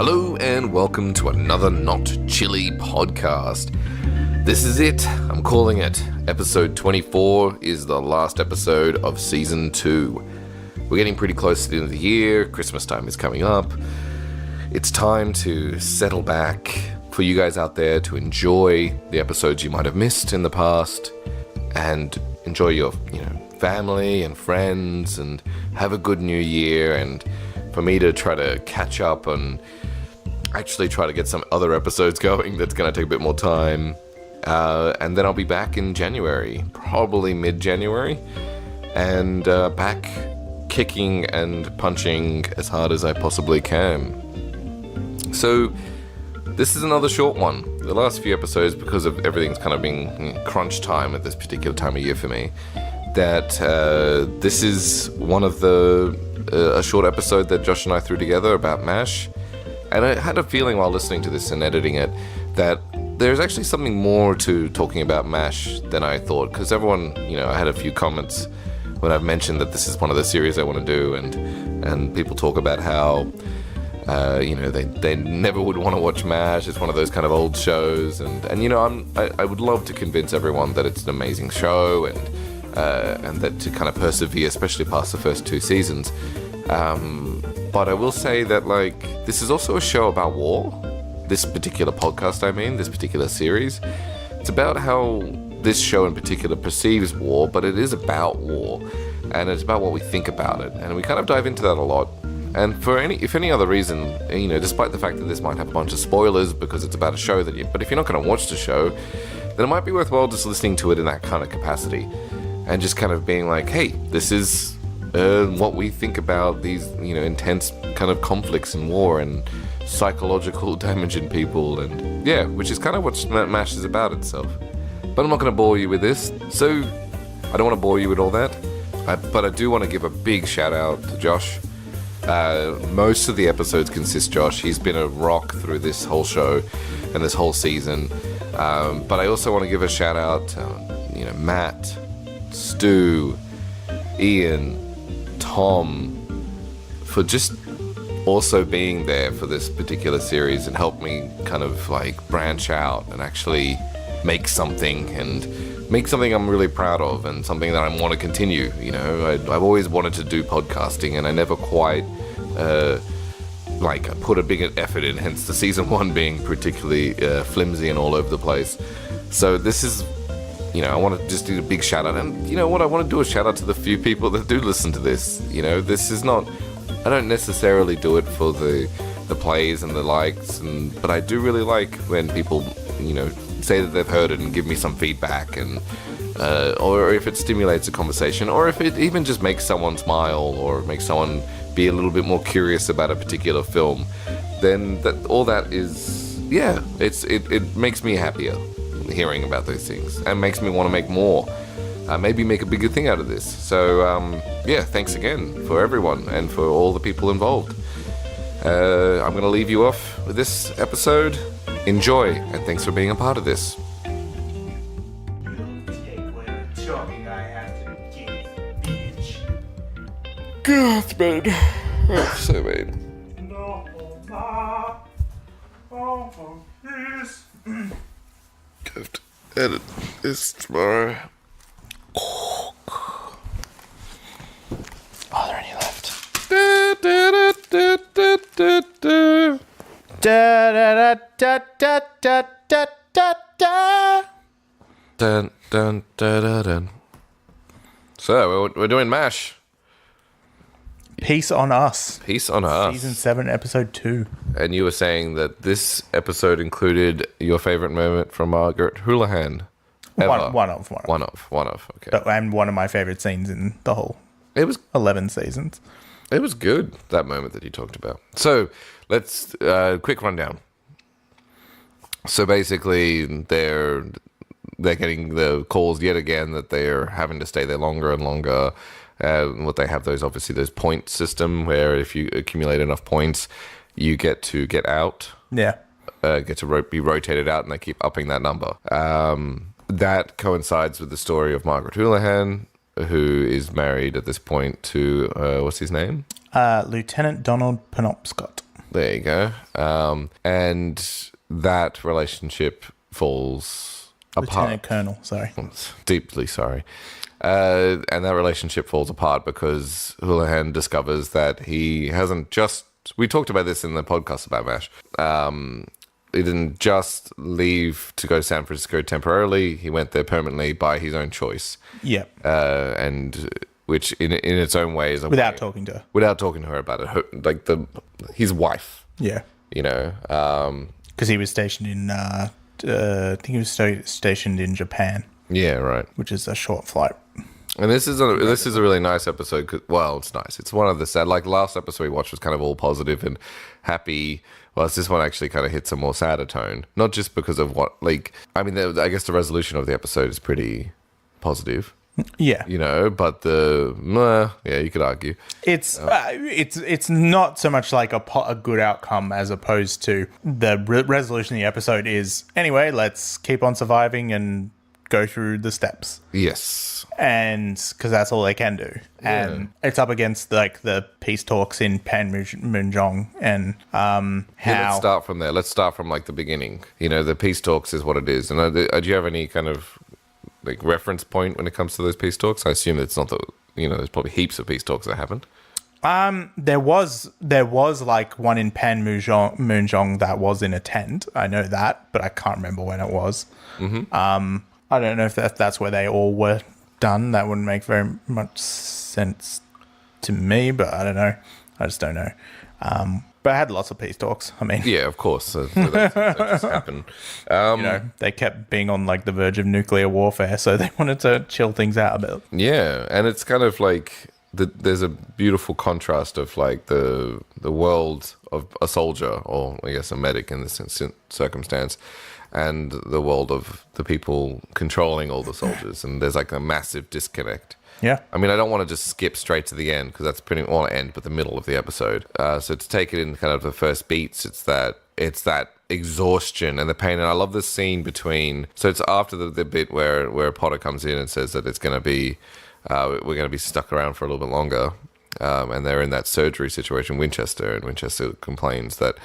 Hello and welcome to another Not Chilly podcast. This is it. I'm calling it. Episode 24 is the last episode of Season 2. We're getting pretty close to the end of the year. Christmas time is coming up. It's time to settle back for you guys out there to enjoy the episodes you might have missed in the past and enjoy your, family and friends and have a good new year, and for me to try to catch up and actually try to get some other episodes going. That's going to take a bit more time. And then I'll be back in January, probably mid-January, and back kicking and punching as hard as I possibly can. So this is another short one. The last few episodes, because of everything's kind of being crunch time at this particular time of year for me, that this is one of a short episode that Josh and I threw together about M.A.S.H. And I had a feeling while listening to this and editing it that there's actually something more to talking about M.A.S.H. than I thought, because everyone, I had a few comments when I've mentioned that this is one of the series I want to do, and people talk about how they never would want to watch M.A.S.H. It's one of those kind of old shows, and I would love to convince everyone that it's an amazing show, and that to kind of persevere, especially past the first 2 seasons. But I will say that, this is also a show about war. This particular podcast, this particular series. It's about how this show in particular perceives war, but it is about war. And it's about what we think about it. And we kind of dive into that a lot. And if any other reason, despite the fact that this might have a bunch of spoilers because it's about a show but if you're not going to watch the show, then it might be worthwhile just listening to it in that kind of capacity. And just kind of being like, hey, this is what we think about these, intense kind of conflicts and war and psychological damage in people, and which is kind of what M.A.S.H. is about itself. But I'm not going to bore you with this, so I don't want to bore you with all that. But I do want to give a big shout out to Josh. Most of the episodes consist Josh. He's been a rock through this whole show and this whole season. But I also want to give a shout out to, Matt, Stu, Ian, Tom, for just also being there for this particular series and help me kind of branch out and actually make something I'm really proud of and something that I want to continue. I've always wanted to do podcasting, and I never quite put a big effort in, hence the season 1 being particularly flimsy and all over the place. So this is, I want to just do a big shout out, and I want to do a shout out to the few people that do listen to this. This is not, I don't necessarily do it for the plays and the likes, but I do really like when people, say that they've heard it and give me some feedback, and or if it stimulates a conversation, or if it even just makes someone smile or makes someone be a little bit more curious about a particular film, then all that is, it makes me happier hearing about those things and makes me want to make more, maybe make a bigger thing out of this. So thanks again for everyone and for all the people involved. I'm going to leave you off with this episode. Enjoy, and thanks for being a part of this. God, man. Oh, so mean. Have to edit this tomorrow. Are there any left? Da, da, da, da, da, da, da. Da, da, da, da, da, da, da, da. Dun, dun, dun, dun, dun. So, we're doing M.A.S.H. Peace on Us. Peace on Us. Season 7, Episode 2. And you were saying that this episode included your favorite moment from Margaret Houlihan. One of. Okay. And one of my favorite scenes in the whole 11 seasons. It was good, that moment that you talked about. So, let's, quick rundown. So basically, they're getting the calls yet again that they're having to stay there longer and longer. What they have those point system where if you accumulate enough points, you get to get out. Yeah. Get to be rotated out, and they keep upping that number. That coincides with the story of Margaret Houlihan, who is married at this point to, what's his name? Lieutenant Donald Penobscot. There you go. And that relationship falls apart. Lieutenant Colonel, sorry. Deeply sorry. And that relationship falls apart because Houlihan discovers that he hasn't just... We talked about this in the podcast about M.A.S.H. He didn't just leave to go to San Francisco temporarily. He went there permanently by his own choice. Yep. And which in its own way is... Without talking to her. Without talking to her about it. Like his wife. Yeah. You know. Because he was stationed in... I think he was stationed in Japan. Yeah, right. Which is a short flight. And this is a really nice episode. Well, it's nice. It's one of the sad... Like, last episode we watched was kind of all positive and happy. Well, this one actually kind of hits a more sadder tone. Not just because of what... Like, I mean, I guess the resolution of the episode is pretty positive. Yeah. You know, but yeah, you could argue. It's not so much like a good outcome as opposed to the resolution of the episode is, anyway, let's keep on surviving and go through the steps. Yes. And because that's all they can do. Yeah. And it's up against like the peace talks in Panmunjom and how... Yeah, let's start from there. Let's start from like the beginning. You know, the peace talks is what it is. And do you have any kind of like reference point when it comes to those peace talks? I assume it's not there's probably heaps of peace talks that happened. There was like one in Panmunjom that was in a tent. I know that, but I can't remember when it was. Mm-hmm. I don't know if that's where they all were done. That wouldn't make very much sense to me, but I don't know. I just don't know. But I had lots of peace talks. I mean, yeah, of course. That just happened. They kept being on like the verge of nuclear warfare, so they wanted to chill things out a bit. Yeah, and it's kind of like there's a beautiful contrast of like the world of a soldier, or I guess a medic in this circumstance, and the world of the people controlling all the soldiers, and there's like a massive disconnect. Yeah. I mean, I don't want to just skip straight to the end because that's pretty well end, but the middle of the episode. So to take it in kind of the first beats, it's that exhaustion and the pain. And I love this scene between. So it's after the bit where Potter comes in and says that it's going to be we're going to be stuck around for a little bit longer, and they're in that surgery situation, Winchester, and Winchester complains that,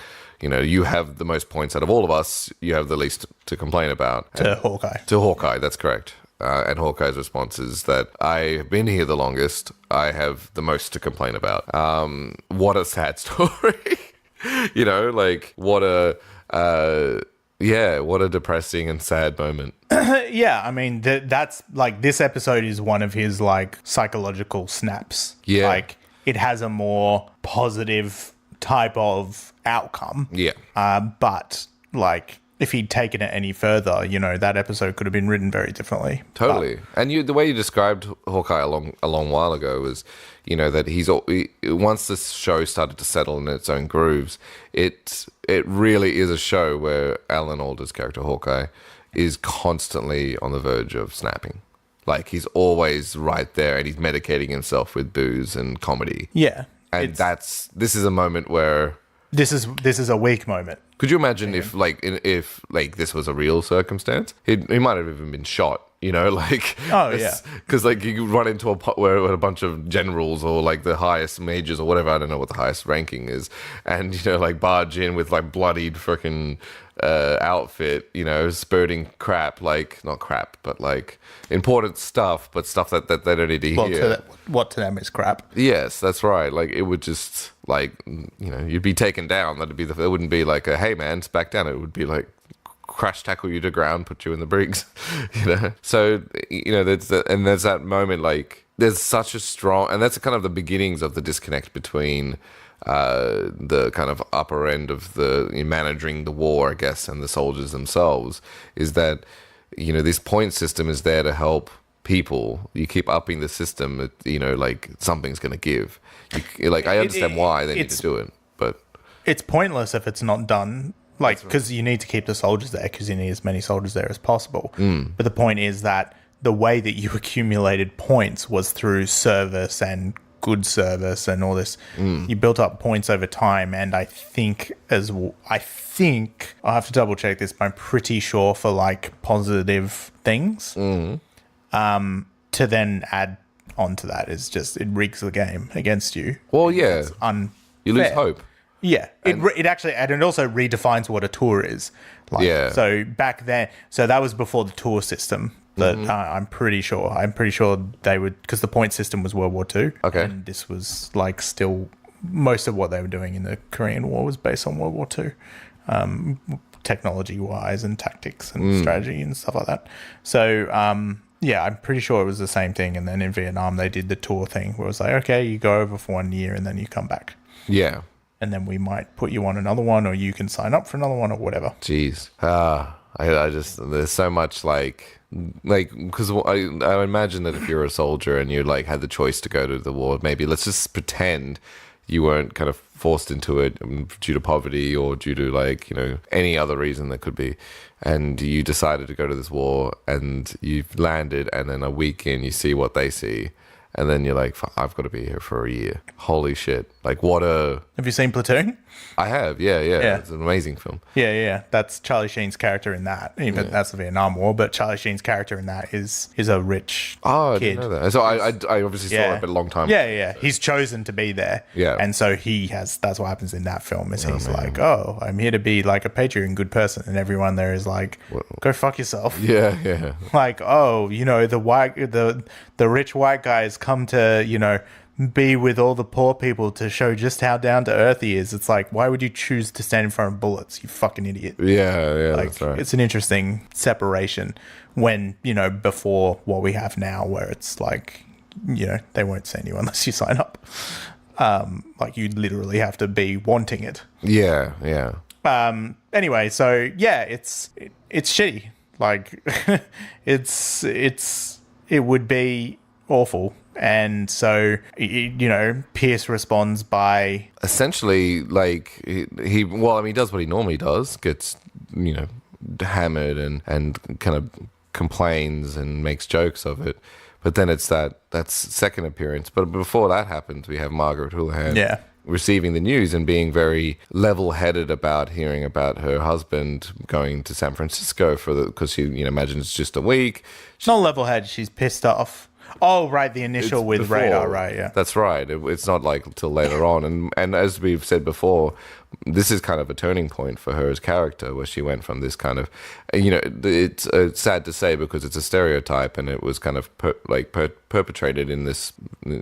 you know, you have the most points out of all of us. You have the least to complain about. Hawkeye. To Hawkeye, that's correct. And Hawkeye's response is that I've been here the longest. I have the most to complain about. What a sad story. You know, like what a depressing and sad moment. Yeah, I mean, that's like this episode is one of his like psychological snaps. Yeah. Like it has a more positive type of outcome. Yeah. But like if he'd taken it any further, you know, that episode could have been written very differently. Totally. And the way you described Hawkeye a long while ago was, you know, that once this show started to settle in its own grooves, it really is a show where Alan Alda's character Hawkeye is constantly on the verge of snapping. Like he's always right there, and he's medicating himself with booze and comedy. Yeah. And this is a moment where this is a weak moment. Could you imagine if this was a real circumstance? He might have even been shot. You know, like because like you could run into a pot where a bunch of generals or like the highest majors or whatever, I don't know what the highest ranking is, and you know, like barge in with like bloodied freaking outfit, you know, spurting crap, like not crap, but like important stuff, but stuff that they don't need to hear. What to them is crap. Yes, that's right. Like it would just like, you know, you'd be taken down. It wouldn't be like a hey man, back down. It would be like crash tackle you to ground, put you in the Briggs, you know. So you know, there's that moment, like there's such a strong, and that's kind of the beginnings of the disconnect between the kind of upper end of the managing the war, I guess, and the soldiers themselves, is that, you know, this point system is there to help people. You keep upping the system, you know, like something's going to give. I understand why they need to do it, but it's pointless if it's not done. Like, because you need to keep the soldiers there because you need as many soldiers there as possible. But the point is that the way that you accumulated points was through service and good service and all this. You built up points over time, and I think I'll have to double check this, but I'm pretty sure for like positive things. To then add onto that is just, it rigs the game against you. Well, yeah, it's unfair. You lose hope. Yeah, it actually, and it also redefines what a tour is. Like, Yeah. So back then, so that was before the tour system. That I'm pretty sure they would, because the point system was World War II. Okay. And this was like still most of what they were doing in the Korean War was based on World War II, technology wise and tactics and strategy and stuff like that. So yeah, I'm pretty sure it was the same thing. And then in Vietnam, they did the tour thing where it was like, okay, you go over for 1 year and then you come back. Yeah. And then we might put you on another one, or you can sign up for another one, or whatever. Jeez. I just, there's so much because I imagine that if you're a soldier and you like had the choice to go to the war, maybe let's just pretend you weren't kind of forced into it due to poverty or due to like, you know, any other reason that could be. And you decided to go to this war and you've landed, and then a week in you see what they see. And then you're like, I've got to be here for a year. Holy shit. Like, what a... Have you seen Platoon? I have, yeah. It's an amazing film. Yeah. That's Charlie Sheen's character in that. Even that's the Vietnam War, but Charlie Sheen's character in that is a rich kid. I didn't know that. So I obviously saw it a long time ago. Yeah. He's chosen to be there. Yeah. And so that's what happens in that film is he's like, oh, I'm here to be like a patriot and good person. And everyone there is like, go fuck yourself. Yeah. Like, oh, you know, the rich white guys come to, you know, be with all the poor people to show just how down to earth he is. It's like, why would you choose to stand in front of bullets, you fucking idiot? Yeah, like, that's right. It's an interesting separation when, you know, before what we have now, where it's like, you know, they won't send you unless you sign up. Like, you literally have to be wanting it. Yeah. Anyway, so yeah, it's shitty. Like, it would be awful. And so, you know, Pierce responds by essentially, like, he does what he normally does, gets, you know, hammered and kind of complains and makes jokes of it. But then it's that's second appearance. But before that happens, we have Margaret Houlihan receiving the news and being very level-headed about hearing about her husband going to San Francisco because she, you know, imagines it's just a week. She's not level-headed, she's pissed off. Oh, right, the initial It's with before. Radar, right, yeah. That's right. It's not like till later on. And as we've said before, this is kind of a turning point for her as character, where she went from this kind of, you know, it's sad to say because it's a stereotype and it was kind of perpetrated in this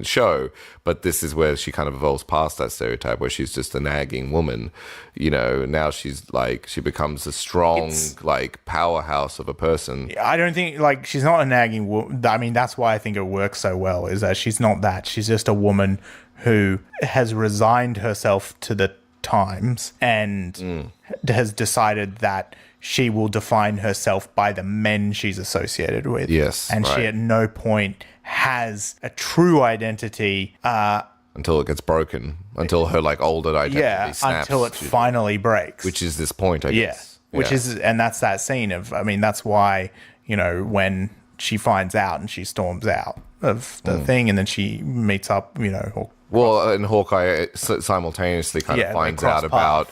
show, but this is where she kind of evolves past that stereotype, where she's just a nagging woman. You know, now she's like, she becomes a strong, like, powerhouse of a person. I don't think, like, she's not a nagging woman. I mean, that's why I think it works so well, is that she's not that. She's just a woman who has resigned herself to the times and has decided that she will define herself by the men she's associated with. Yes, and right. She at no point has a true identity until it gets broken, until her, like, older identity snaps. Until it finally breaks. Which is this point, I guess. Which is, and that's that scene of, I mean, that's why, you know, when she finds out and she storms out of the thing, and then she meets up, you know. And Hawkeye simultaneously kind of finds out about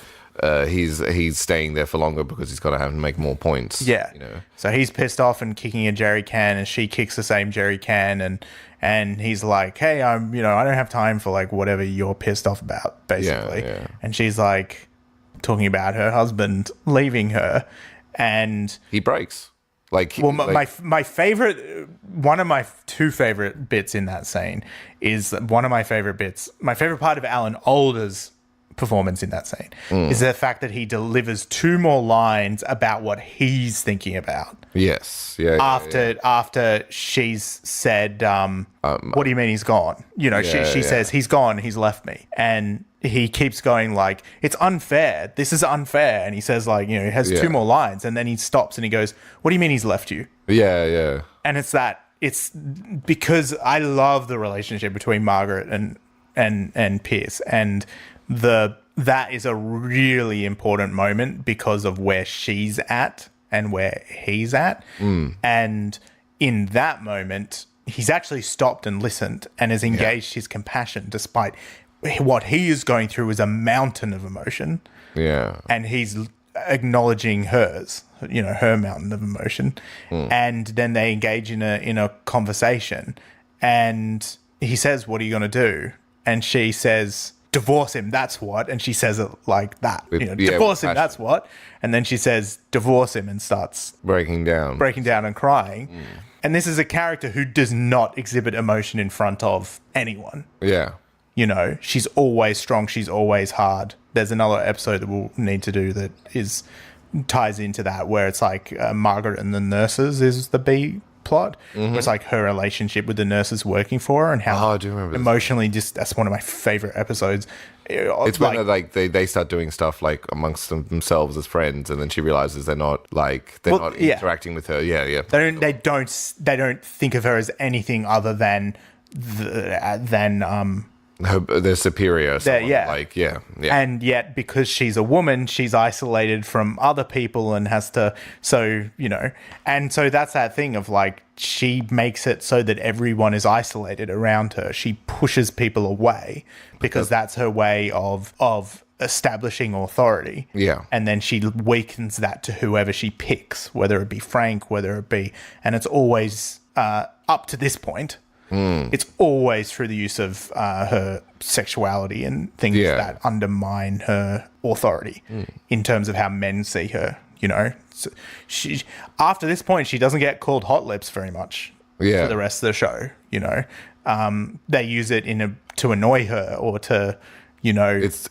he's staying there for longer because he's got to have to make more points. Yeah. You know. So he's pissed off and kicking a jerry can, and she kicks the same jerry can, and he's like, hey, I don't have time for, like, whatever you're pissed off about, basically. Yeah. And she's like talking about her husband leaving her, and he breaks. Like, well, my favorite, one of my two favorite bits in that scene is one of my favorite bits. My favorite part of Alan Alda's performance in that scene is the fact that he delivers two more lines about what he's thinking about. Yes. After she's said, what do you mean he's gone? You know, she says, he's gone, he's left me. And he keeps going like, it's unfair. This is unfair. And he says, like, you know, he has two more lines. And then he stops and he goes, what do you mean he's left you? Yeah. And it's because I love the relationship between Margaret and Pierce. And that is a really important moment because of where she's at and where he's at. And in that moment, he's actually stopped and listened and has engaged his compassion despite what he is going through is a mountain of emotion. Yeah. And he's acknowledging hers, you know, her mountain of emotion. And then they engage in a conversation, and he says, what are you going to do? And she says, divorce him, that's what. And she says it like that. Yeah, divorce him, passion. that's what. And then she says, divorce him, and starts breaking down and crying. And this is a character who does not exhibit emotion in front of anyone. Yeah. She's always strong. She's always hard. There's another episode that we'll need to do that ties into that, where it's like Margaret and the nurses is the B plot. Where it's like her relationship with the nurses working for her, and how I do remember emotionally that's one of my favorite episodes. It's when they start doing stuff like amongst themselves as friends, and then she realizes they're not interacting with her. Yeah. They don't think of her as anything other than their superior. Yeah. And yet, because she's a woman, she's isolated from other people and has to. And so that's that thing of like, she makes it so that everyone is isolated around her. She pushes people away because that's her way of establishing authority. Yeah. And then she weakens that to whoever she picks, whether it be Frank, whether it be, and it's always up to this point. It's always through the use of her sexuality and things that undermine her authority in terms of how men see her. So she, after this point, she doesn't get called Hot Lips very much for the rest of the show. They use it to annoy her or to. It's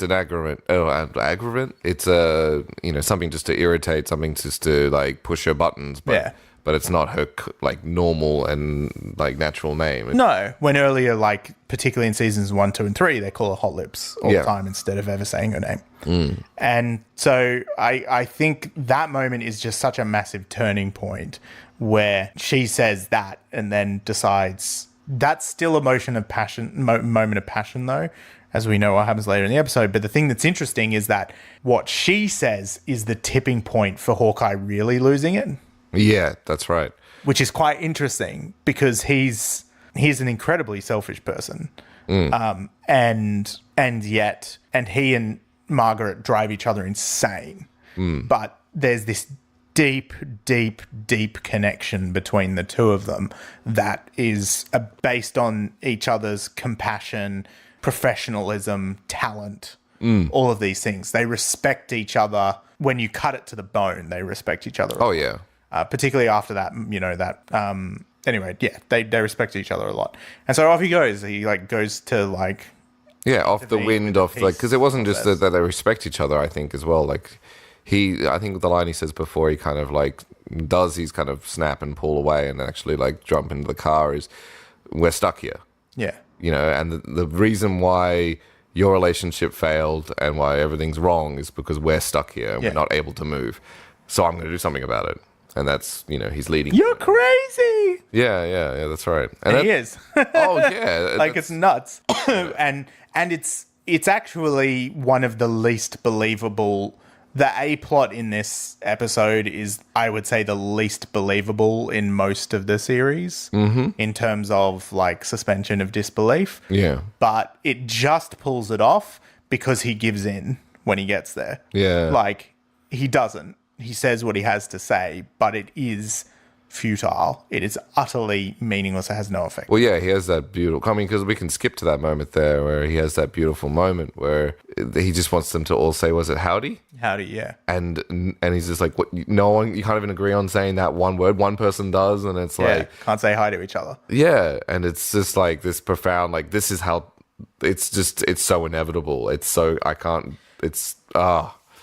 an aggravant. Aggravant. It's something just to irritate, something just to like push her buttons. But it's not her like normal and like natural name. No, when earlier, like particularly in seasons 1, 2, and 3, they call her Hot Lips all the time instead of ever saying her name. And so I think that moment is just such a massive turning point where she says that and then decides that's still a moment of passion though, as we know what happens later in the episode. But the thing that's interesting is that what she says is the tipping point for Hawkeye really losing it. Yeah, that's right. Which is quite interesting because he's an incredibly selfish person, and he and Margaret drive each other insane. But there's this deep, deep, deep connection between the two of them that is based on each other's compassion, professionalism, talent, all of these things. They respect each other. When you cut it to the bone, they respect each other. Oh, yeah. Particularly after that, they respect each other a lot. And so off he goes. He goes to off the wind of because it wasn't just that they respect each other, I think, as well. Like I think the line he says before he kind of does his kind of snap and pull away and actually jump into the car is, we're stuck here. Yeah. And the reason why your relationship failed and why everything's wrong is because we're stuck here and we're not able to move. So I'm going to do something about it. And that's, he's leading. You're crazy. Yeah, that's right. And he is. Oh, yeah. It's nuts. and it's actually one of the least believable. The A plot in this episode is, I would say, the least believable in most of the series in terms of suspension of disbelief. Yeah. But it just pulls it off because he gives in when he gets there. Yeah. He doesn't. He says what he has to say, but it is futile. It is utterly meaningless. It has no effect. Well, yeah, he has that beautiful... because we can skip to that moment there where he has that beautiful moment where he just wants them to all say, was it howdy? Howdy, yeah. And he's just like, what? No one... You can't even agree on saying that one word. One person does, and it's can't say hi to each other. Yeah, and it's just this profound... this is how... It's so inevitable. It's so... I can't... It's...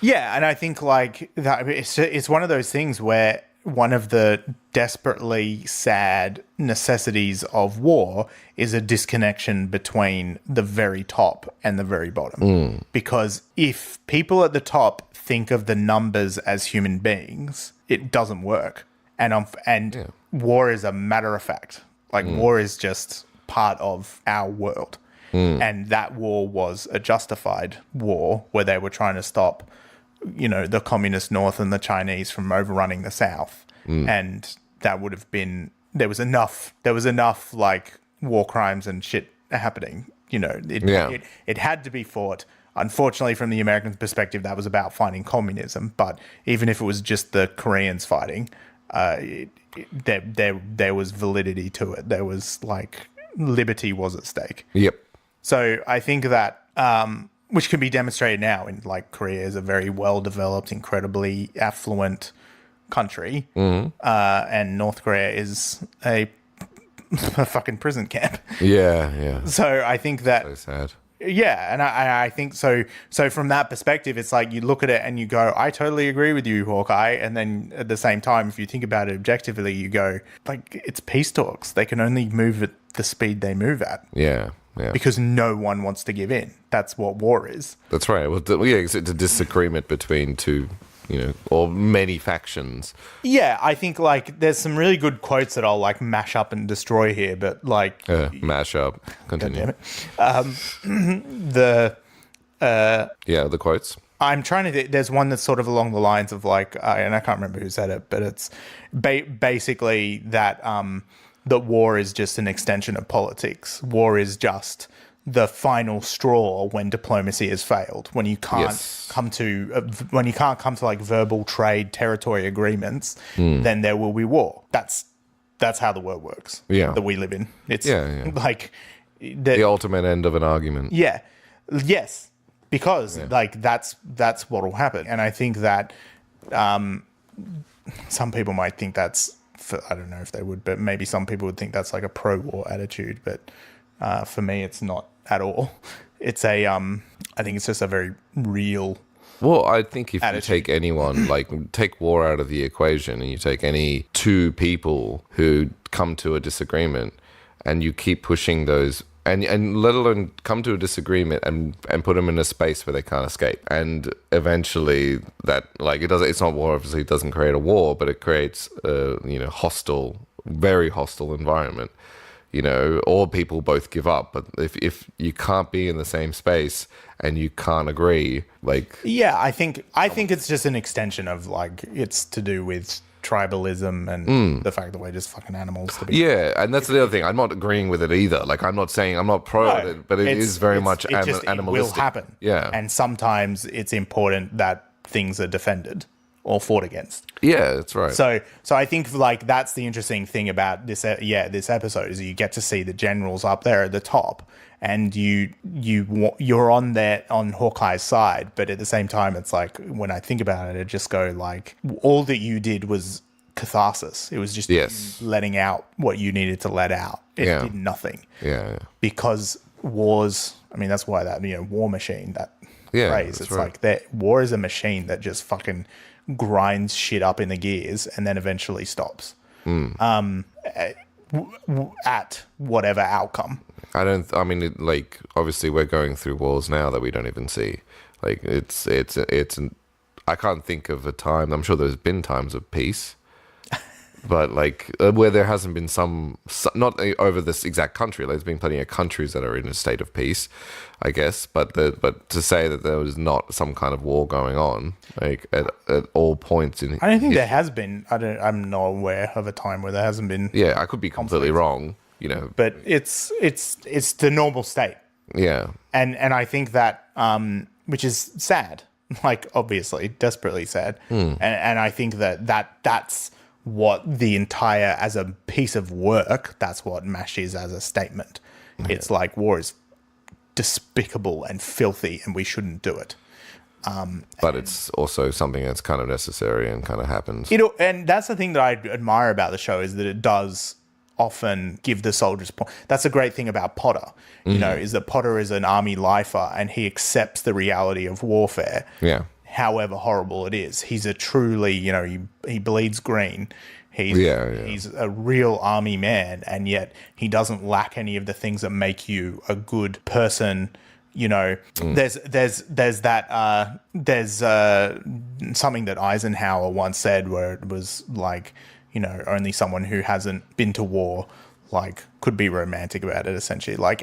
Yeah, and I think that it's one of those things where one of the desperately sad necessities of war is a disconnection between the very top and the very bottom. Because if people at the top think of the numbers as human beings, it doesn't work. And war is a matter of fact. War is just part of our world. And that war was a justified war where they were trying to stop the communist North and the Chinese from overrunning the South. And that would have been, there was enough war crimes and shit happening. It had to be fought. Unfortunately, from the American perspective, that was about fighting communism. But even if it was just the Koreans fighting, there was validity to it. There was liberty was at stake. Yep. So I think that which can be demonstrated now in like Korea is a very well-developed, incredibly affluent country, and North Korea is a fucking prison camp. Yeah. So I think that So sad. yeah, and I think so. So from that perspective, it's like you look at it and you go, I totally agree with you, Hawkeye. And then at the same time, if you think about it objectively, you go, like, it's peace talks. They can only move at the speed they move at Yeah. because no one wants to give in. That's what war is. That's right. Well, it's a disagreement between two, or many factions. Yeah, I think like there's some really good quotes that I'll like mash up and destroy here, but like Mash up. Continue. God damn it. The quotes. I'm trying to. There's one that's sort of along the lines of like, and I can't remember who said it, but it's basically that that war is just an extension of politics. War is just the final straw when diplomacy has failed. When you can't come to like verbal trade territory agreements, then there will be war. That's how the world works. Yeah. That we live in. It's like The ultimate end of an argument. yeah. Yes. Because like that's what will happen. And I think that some people might think that's I don't know if they would, but maybe some people would think that's like a pro-war attitude. But for me, it's not at all. It's I think it's just a very real. Well, I think if attitude. you take anyone, like take war out of the equation and you take any two people who come to a disagreement and you keep pushing those and let alone come to a disagreement and put them in a space where they can't escape. And eventually that, like, it's not war, obviously it doesn't create a war, but it creates a, hostile, very hostile environment. Or people both give up. But if you can't be in the same space and you can't agree, like... Yeah, I think it's just an extension of, like, it's to do with tribalism and the fact that we're just fucking animals. Yeah, and that's the other thing. I'm not agreeing with it either. Like, I'm not saying... I'm not pro it, but it is very much animalistic. It will happen. Yeah. And sometimes it's important that things are defended or fought against. Yeah, that's right. So I think like that's the interesting thing about this episode is you get to see the generals up there at the top, and you're on Hawkeye's side, but at the same time it's like when I think about it, it just go like all that you did was catharsis. It was just you letting out what you needed to let out. It did nothing. Yeah. Because wars. I mean that's why that war machine that phrase. It's right. like that war is a machine that just fucking grinds shit up in the gears and then eventually stops at whatever outcome. Obviously we're going through wars now that we don't even see. Like I can't think of a time. I'm sure there's been times of peace, but like where there hasn't been some not over this exact country. Like, there's been plenty of countries that are in a state of peace, I guess. But to say that there was not some kind of war going on, like at all points in, I don't think there has been. I'm not aware of a time where there hasn't been. Yeah, I could be completely wrong. But it's the normal state. Yeah, and I think that which is sad. Like obviously, desperately sad. And I think that's what the entire, as a piece of work, that's what M.A.S.H is as a statement. It's like war is despicable and filthy and we shouldn't do it. But it's also something that's kind of necessary and kind of happens. And that's the thing that I admire about the show is that it does often give the soldiers point. That's a great thing about Potter, is that Potter is an army lifer and he accepts the reality of warfare. Yeah. However horrible it is, he's a truly, he bleeds green. He's a real army man, and yet he doesn't lack any of the things that make you a good person. There's something that Eisenhower once said where it was like, only someone who hasn't been to war like could be romantic about it, essentially. Like,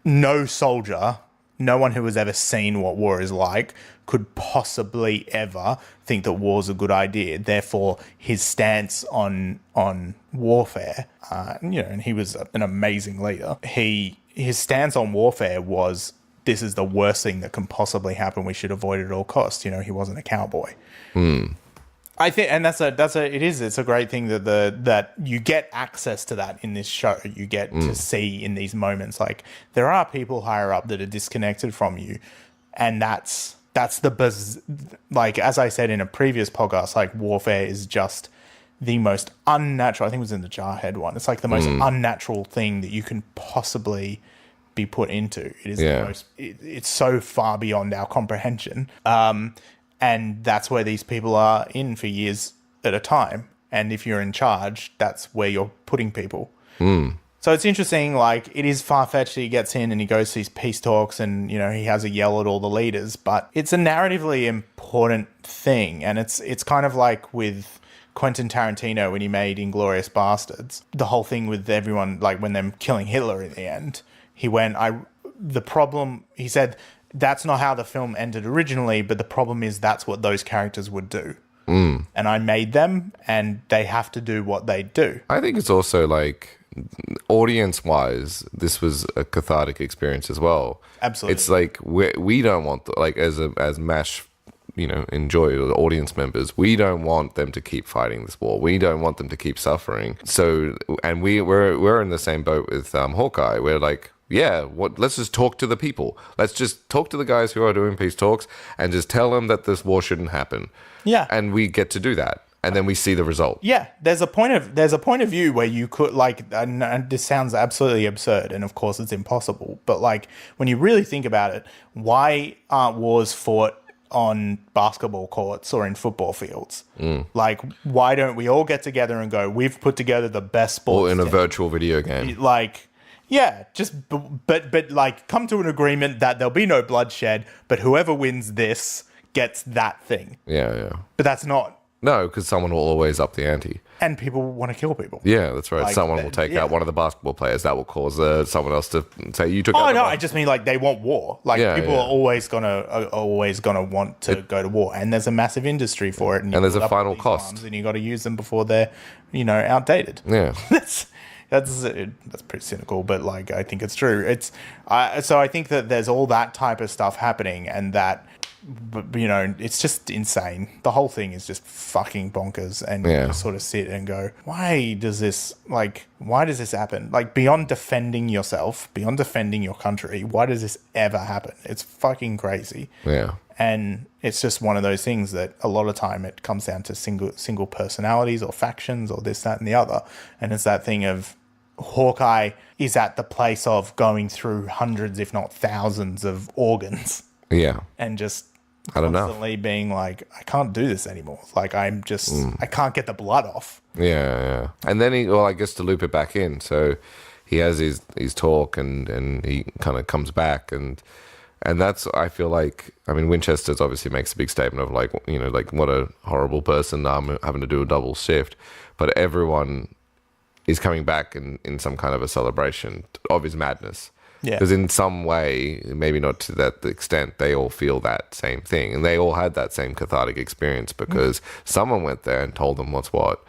no soldier. No one who has ever seen what war is like could possibly ever think that war's a good idea. Therefore, his stance on warfare, and he was an amazing leader. His stance on warfare was, this is the worst thing that can possibly happen. We should avoid it at all costs. He wasn't a cowboy. I think, and it's a great thing that that you get access to that in this show. You get to see in these moments, like there are people higher up that are disconnected from you, and that's like, as I said in a previous podcast, like warfare is just the most unnatural. I think it was in the Jarhead one. It's like the most unnatural thing that you can possibly be put into. It is the most. It's so far beyond our comprehension. And that's where these people are in for years at a time. And if you're in charge, that's where you're putting people. So it's interesting, like, it is far-fetched that he gets in and he goes to these peace talks and, you know, he has a yell at all the leaders. But it's a narratively important thing. And it's kind of like with Quentin Tarantino when he made Inglourious Bastards. The whole thing with everyone, like, when they're killing Hitler in the end, he said... That's not how the film ended originally, but the problem is that's what those characters would do. And I made them, and they have to do what they do. I think it's also like, audience-wise, this was a cathartic experience as well. Absolutely. It's like we don't want, like, as M.A.S.H, you know, enjoy, or the audience members, we don't want them to keep fighting this war. We don't want them to keep suffering. So, and we're in the same boat with Hawkeye. We're like, yeah, let's just talk to the people. Let's just talk to the guys who are doing peace talks and just tell them that this war shouldn't happen. Yeah. And we get to do that. And then we see the result. Yeah, there's a point of view where you could, like, and this sounds absolutely absurd, and of course it's impossible, but like when you really think about it, why aren't wars fought on basketball courts or in football fields? Like, why don't we all get together and go, we've put together the best sports or in a team. virtual video game? Like, yeah, but like come to an agreement that there'll be no bloodshed, but whoever wins this gets that thing. Yeah. But that's not. No, because someone will always up the ante. And people want to kill people. Yeah, that's right. Like, someone will take out one of the basketball players. That will cause someone else to say, you took out Oh, no, I just mean, like, they want war. Like, people are always gonna want to go to war. And there's a massive industry for it. And there's a final cost. And you got to use them before they're, you know, outdated. Yeah. That's pretty cynical, but, like, I think it's true. So I think that there's all that type of stuff happening, and that, you know, it's just insane. The whole thing is just fucking bonkers, and you just sort of sit and go, why does this happen? Like, beyond defending yourself, beyond defending your country, why does this ever happen? It's fucking crazy. Yeah. And it's just one of those things that a lot of time it comes down to single personalities or factions or this, that, and the other. And it's that thing of Hawkeye is at the place of going through hundreds, if not thousands, of organs. Yeah. And just constantly being like, I can't do this anymore. Like, I'm just, I can't get the blood off. Yeah. And then I guess to loop it back in. So he has his talk and he kind of comes back and that's, I feel like, I mean, Winchester's obviously makes a big statement of, like, you know, like, what a horrible person, I'm having to do a double shift. But everyone is coming back in some kind of a celebration of his madness. Yeah. Because in some way, maybe not to that extent, they all feel that same thing. And they all had that same cathartic experience because someone went there and told them what's what.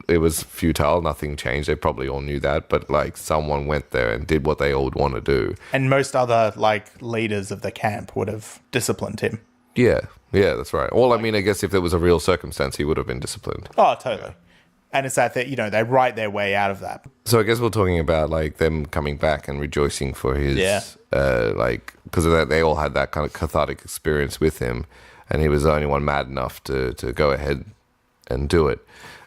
It was futile, nothing changed. They probably all knew that, but, like, someone went there and did what they all would want to do. And most other, like, leaders of the camp would have disciplined him. Yeah, that's right. Well, I mean, I guess if there was a real circumstance, he would have been disciplined. Oh, totally. Yeah. And it's that, you know, they write their way out of that. So I guess we're talking about, like, them coming back and rejoicing for his, like, because they all had that kind of cathartic experience with him, and he was the only one mad enough to go ahead and do it.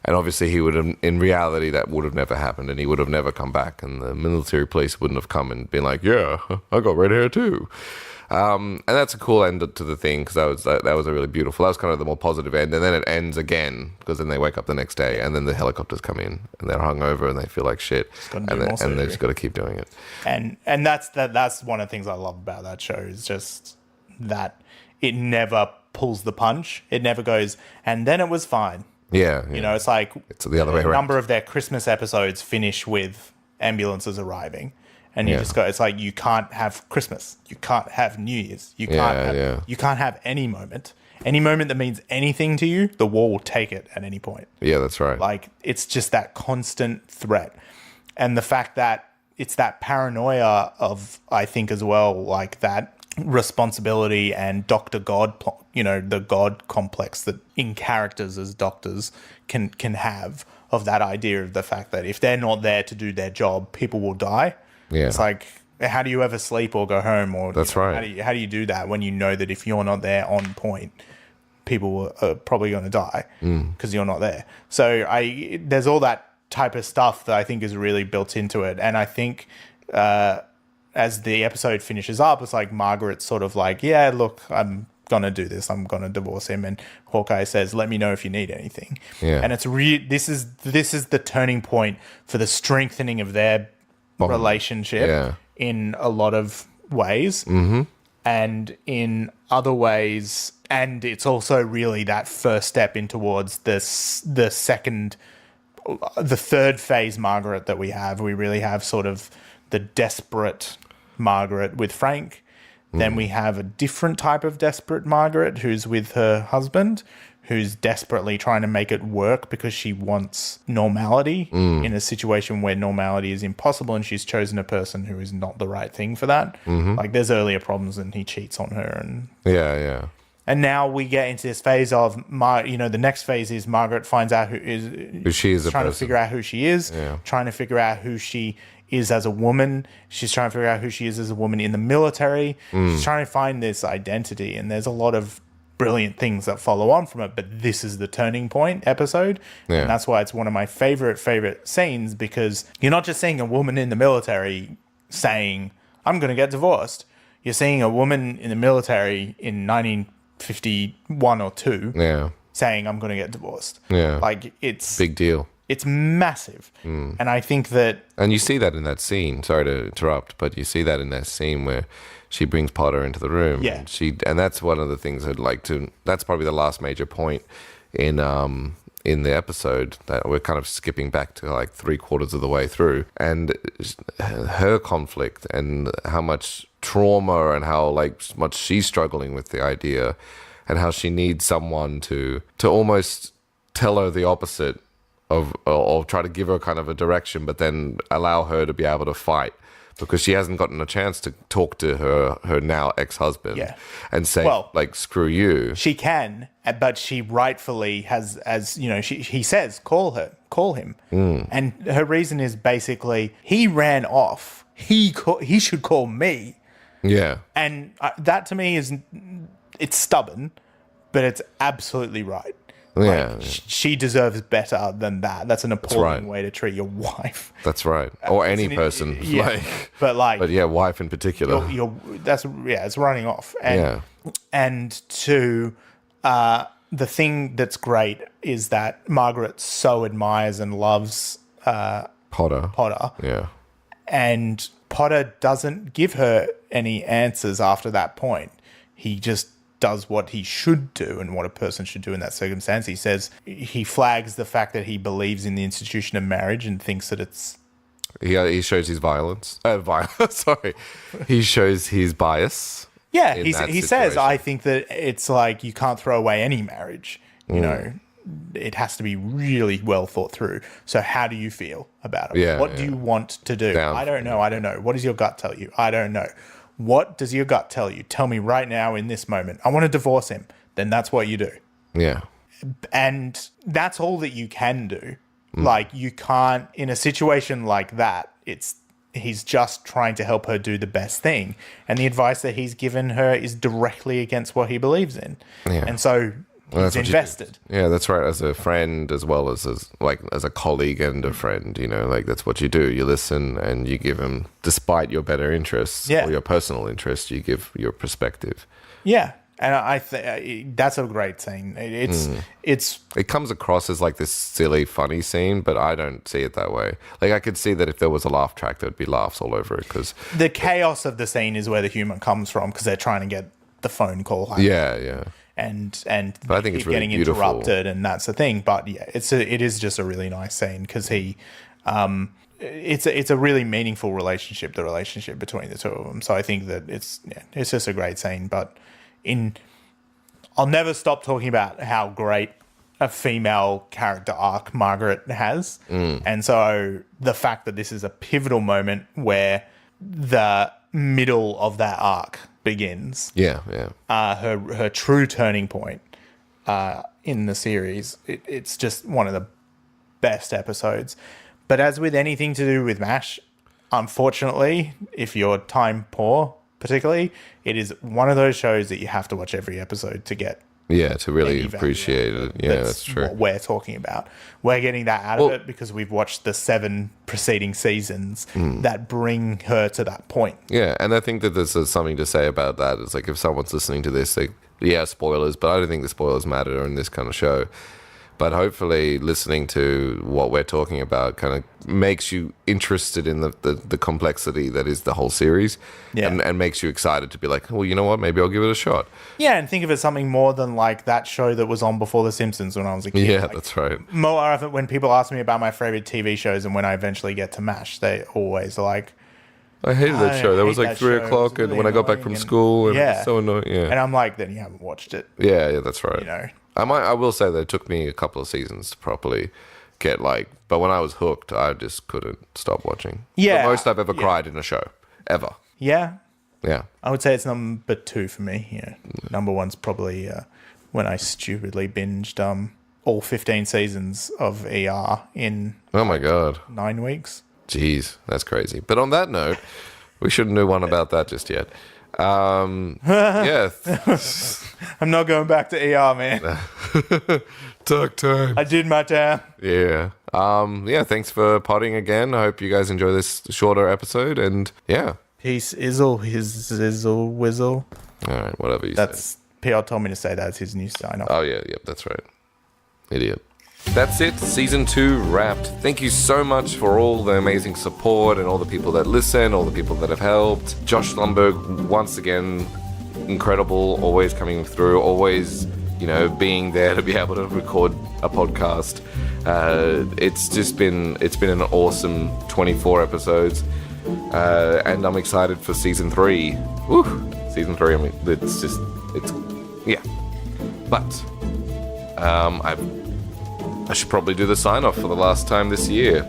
And obviously he would have, in reality, that would have never happened, and he would have never come back, and the military police wouldn't have come and been like, yeah, I got red hair too. And that's a cool end to the thing, because that was a really beautiful, that was kind of the more positive end. And then it ends again, because then they wake up the next day, and then the helicopters come in, and they're hungover, and they feel like shit, and they've just got to keep doing it. And that's one of the things I love about that show, is just that it never pulls the punch. It never goes, and then it was fine. Yeah. You know, it's like it's the other way around. A number of their Christmas episodes finish with ambulances arriving. And you just go, it's like, you can't have Christmas. You can't have New Year's. You can't have any moment. Any moment that means anything to you, the war will take it at any point. Yeah, that's right. Like, it's just that constant threat. And the fact that it's that paranoia of, I think as well, like, that responsibility and Dr. God, the God complex that in characters as doctors can have, of that idea of the fact that if they're not there to do their job, people will die. Yeah. It's like, how do you ever sleep or go home? Or That's right. How do you do that when you know that if you're not there on point, people are probably going to die because you're not there? So there's all that type of stuff that I think is really built into it. And I think as the episode finishes up, it's like Margaret's sort of like, yeah, look, I'm going to do this. I'm going to divorce him. And Hawkeye says, let me know if you need anything. Yeah. And it's this is the turning point for the strengthening of their relationship in a lot of ways. Mm-hmm. And in other ways, and it's also really that first step in towards the third phase Margaret that we have. We really have sort of the desperate Margaret with Frank. Then we have a different type of desperate Margaret who's with her husband, who's desperately trying to make it work because she wants normality in a situation where normality is impossible, and she's chosen a person who is not the right thing for that. Mm-hmm. Like, there's earlier problems and he cheats on her. And And now we get into this phase of, the next phase is Margaret finds out who she is, trying to figure out who she is, trying to figure out who she is as a woman. She's trying to figure out who she is as a woman in the military. She's trying to find this identity, and there's a lot of brilliant things that follow on from it, but this is the turning point episode. And that's why it's one of my favorite scenes, because you're not just seeing a woman in the military saying, I'm going to get divorced. You're seeing a woman in the military in 1951 or 2 saying, I'm going to get divorced. Like, it's big deal. It's massive. And I think that... And you see that in that scene. Sorry to interrupt, but you see that in that scene where she brings Potter into the room. Yeah. And that's one of the things I'd like to... That's probably the last major point in the episode that we're kind of skipping back to like 3/4 of the way through. And her conflict and how much trauma and how much she's struggling with the idea, and how she needs someone to almost tell her the opposite of, or try to give her kind of a direction, but then allow her to be able to fight, because she hasn't gotten a chance to talk to her now ex-husband and say, screw you. She can, but she rightfully has, he says, call him. And her reason is basically, he ran off. He should call me. Yeah. And that to me it's stubborn, but it's absolutely right. She deserves better than that. That's an appalling way to treat your wife. That's right. Or any person. But wife in particular. It's running off. And to the thing that's great is that Margaret so admires and loves Potter. Yeah. And Potter doesn't give her any answers after that point. He just does what he should do and what a person should do in that circumstance. He says he flags the fact that he believes in the institution of marriage and thinks that it's... He shows his violence. Sorry. He shows his bias. Yeah, he says, I think that it's like you can't throw away any marriage. You know, it has to be really well thought through. So how do you feel about it? What do you want to do? I don't know. What does your gut tell you? I don't know. What does your gut tell you? Tell me right now in this moment. I want to divorce him. Then that's what you do. Yeah. And that's all that you can do. Like, you can't, in a situation like that, he's just trying to help her do the best thing. And the advice that he's given her is directly against what he believes in. Yeah. And so he's invested. Yeah, that's right. As a friend, as well as a colleague and a friend, that's what you do. You listen and you give him, despite your better interests or your personal interests, you give your perspective. Yeah. And I think that's a great scene. It comes across as like this silly, funny scene, but I don't see it that way. Like, I could see that if there was a laugh track, there would be laughs all over it, because the chaos of the scene is where the humor comes from, because they're trying to get the phone call home. Yeah. And but I think it's really getting beautiful. Interrupted, and that's the thing. But yeah, it is just a really nice scene, because it's a really meaningful relationship, the relationship between the two of them. So I think that it's just a great scene. But I'll never stop talking about how great a female character arc Margaret has. And so the fact that this is a pivotal moment where the middle of that arc begins. Yeah. Her true turning point in the series. It's just one of the best episodes. But as with anything to do with M.A.S.H, unfortunately, if you're time poor, particularly, it is one of those shows that you have to watch every episode to get. Yeah, to really appreciate it. Yeah, that's true. What we're talking about. We're getting that out of it because we've watched the 7 preceding seasons that bring her to that point. Yeah, and I think that there's something to say about that. It's like if someone's listening to this, spoilers, but I don't think the spoilers matter in this kind of show. But hopefully listening to what we're talking about kind of makes you interested in the complexity that is the whole series and makes you excited to be like, well, you know what, maybe I'll give it a shot. Yeah, and think of it something more than like that show that was on before The Simpsons when I was a kid. Yeah, like, that's right. More often when people ask me about my favorite TV shows and when I eventually get to M.A.S.H, they always are like, I hated that show. That was like 3 o'clock and when I got back from school. And it was so annoying. Yeah. And I'm like, then you haven't watched it. Yeah, that's right. You know. I will say that it took me a couple of seasons to properly get but when I was hooked, I just couldn't stop watching. Yeah. The most I've ever cried in a show, ever. Yeah. Yeah. I would say it's number 2 for me. Yeah. Number 1's probably when I stupidly binged all 15 seasons of ER in oh my God 9 weeks. Jeez, that's crazy. But on that note, we shouldn't do one about that just yet. Yeah. I'm not going back to ER, man. Talk time. I did my time. Yeah. Thanks for potting again. I hope you guys enjoy this shorter episode and yeah. Peace, Izzle, his Izzle, Whizzle. All right, whatever you say. Piotr told me to say that's his new sign off. Oh, yeah, that's right. Idiot. That's it. Season 2 wrapped. Thank you so much for all the amazing support and all the people that listen, all the people that have helped. Josh Lumberg, once again, incredible, always coming through, always, being there to be able to record a podcast. It's been an awesome 24 episodes. And I'm excited for season 3. Woo! Season 3, yeah. But, I should probably do the sign-off for the last time this year.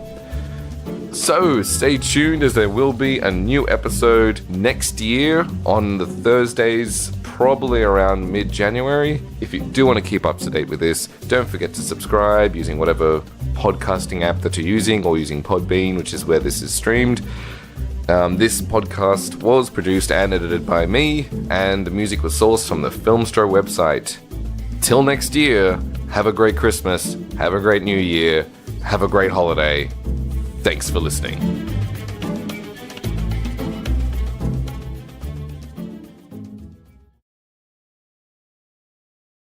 So, stay tuned as there will be a new episode next year on the Thursdays, probably around mid-January. If you do want to keep up to date with this, don't forget to subscribe using whatever podcasting app that you're using or using Podbean, which is where this is streamed. This podcast was produced and edited by me, and the music was sourced from the Filmstro website. Till next year, have a great Christmas, have a great New Year, have a great holiday. Thanks for listening.